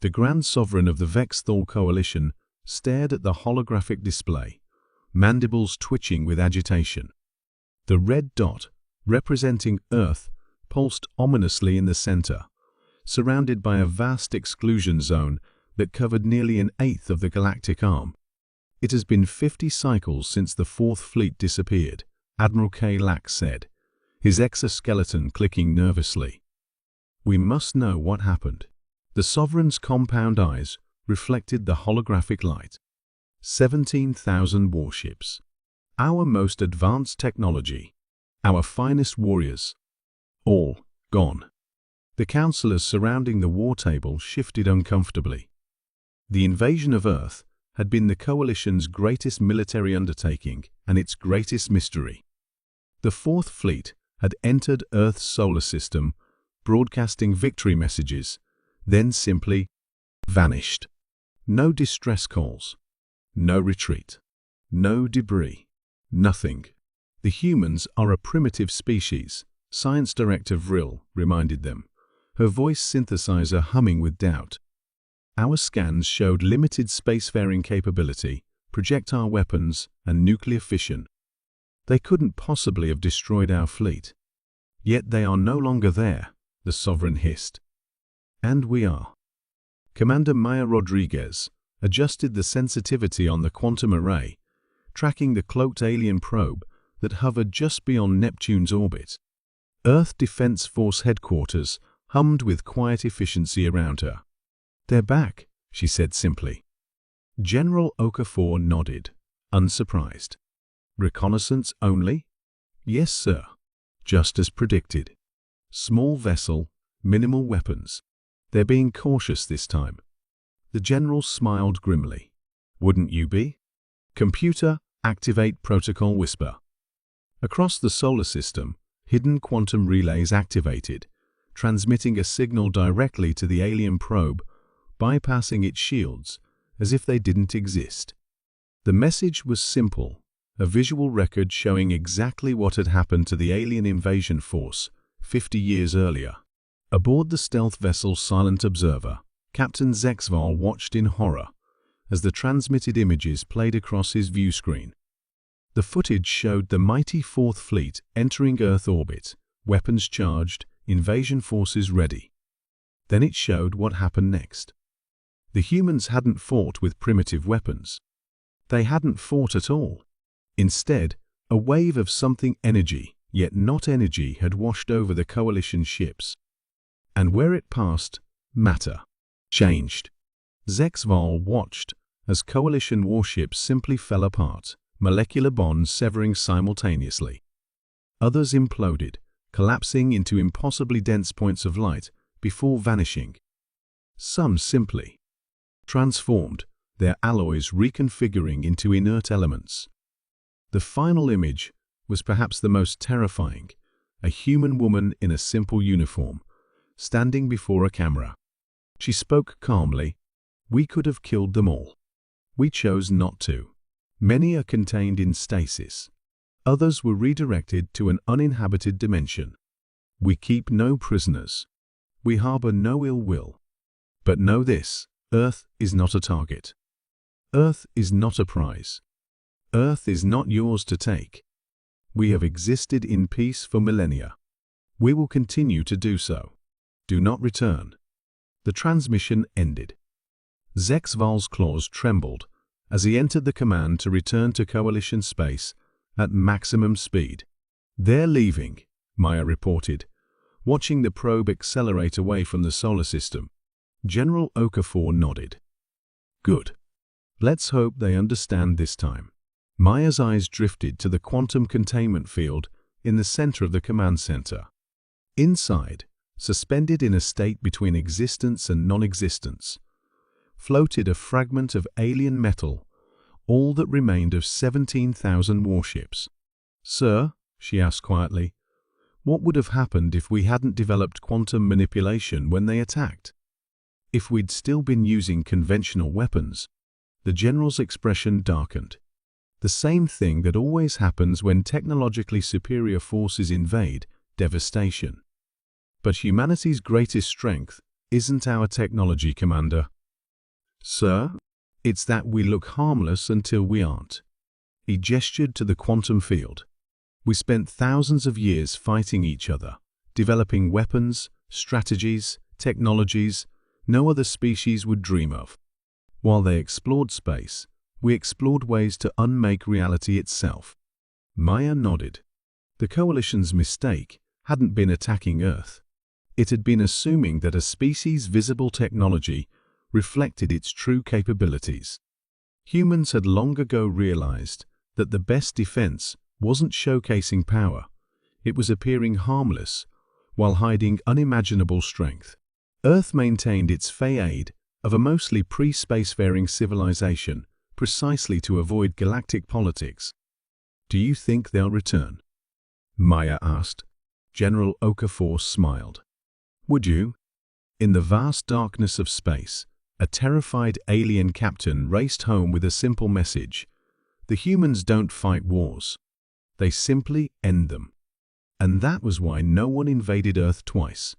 The Grand Sovereign of the Vexthal Coalition stared at the holographic display, mandibles twitching with agitation. The red dot, representing Earth, pulsed ominously in the center, surrounded by a vast exclusion zone that covered nearly an eighth of the galactic arm. "It has been 50 cycles since the Fourth Fleet disappeared," Admiral K. Lack said, his exoskeleton clicking nervously. "We must know what happened." The Sovereign's compound eyes reflected the holographic light. 17,000 warships. Our most advanced technology. Our finest warriors. All gone. The counselors surrounding the war table shifted uncomfortably. The invasion of Earth had been the Coalition's greatest military undertaking and its greatest mystery. The Fourth Fleet had entered Earth's solar system, broadcasting victory messages, then simply vanished. No distress calls, no retreat, no debris, nothing. "The humans are a primitive species," Science Director Vril reminded them, her voice synthesizer humming with doubt. "Our scans showed limited spacefaring capability, projectile weapons, and nuclear fission. They couldn't possibly have destroyed our fleet. Yet they are no longer there," the Sovereign hissed. "And we are." Commander Maya Rodriguez adjusted the sensitivity on the quantum array, tracking the cloaked alien probe that hovered just beyond Neptune's orbit. Earth Defense Force headquarters hummed with quiet efficiency around her. "They're back," she said simply. General Okafor nodded, unsurprised. "Reconnaissance only?" "Yes, sir." "Just as predicted. Small vessel, minimal weapons. They're being cautious this time." The general smiled grimly. "Wouldn't you be?" "Computer, activate protocol whisper." Across the solar system, hidden quantum relays activated, transmitting a signal directly to the alien probe, bypassing its shields as if they didn't exist. The message was simple, a visual record showing exactly what had happened to the alien invasion force 50 years earlier. Aboard the stealth vessel Silent Observer, Captain Zexval watched in horror as the transmitted images played across his view screen. The footage showed the mighty Fourth Fleet entering Earth orbit, weapons charged, invasion forces ready. Then it showed what happened next. The humans hadn't fought with primitive weapons. They hadn't fought at all. Instead, a wave of something energy, yet not energy, had washed over the Coalition ships. And where it passed, matter changed. Zexval watched as Coalition warships simply fell apart, molecular bonds severing simultaneously. Others imploded, collapsing into impossibly dense points of light before vanishing. Some simply transformed, their alloys reconfiguring into inert elements. The final image was perhaps the most terrifying, a human woman in a simple uniform, standing before a camera. She spoke calmly. "We could have killed them all. We chose not to. Many are contained in stasis. Others were redirected to an uninhabited dimension. We keep no prisoners. We harbor no ill will. But know this, Earth is not a target. Earth is not a prize. Earth is not yours to take. We have existed in peace for millennia. We will continue to do so. Do not return." The transmission ended. Zexval's claws trembled as he entered the command to return to Coalition space at maximum speed. "They're leaving," Maya reported, watching the probe accelerate away from the solar system. General Okafor nodded. "Good. Let's hope they understand this time." Maya's eyes drifted to the quantum containment field in the center of the command center. Inside, suspended in a state between existence and non-existence, floated a fragment of alien metal, all that remained of 17,000 warships. "Sir," she asked quietly, "what would have happened if we hadn't developed quantum manipulation when they attacked? If we'd still been using conventional weapons?" The general's expression darkened. "The same thing that always happens when technologically superior forces invade, devastation. But humanity's greatest strength isn't our technology, Commander. Sir, it's that we look harmless until we aren't. He gestured to the quantum field. We spent thousands of years fighting each other, developing weapons, strategies, technologies no other species would dream of. While they explored space, we explored ways to unmake reality itself. Maya nodded. The Coalition's mistake hadn't been attacking Earth. It had been assuming that a species' visible technology reflected its true capabilities. Humans had long ago realized that the best defense wasn't showcasing power, it was appearing harmless while hiding unimaginable strength. Earth maintained its fade of a mostly pre-spacefaring civilization precisely to avoid galactic politics. Do you think they'll return? Maya asked. General Okafor smiled. Would you? In the vast darkness of space, a terrified alien captain raced home with a simple message. The humans don't fight wars. They simply end them. And that was why no one invaded Earth twice.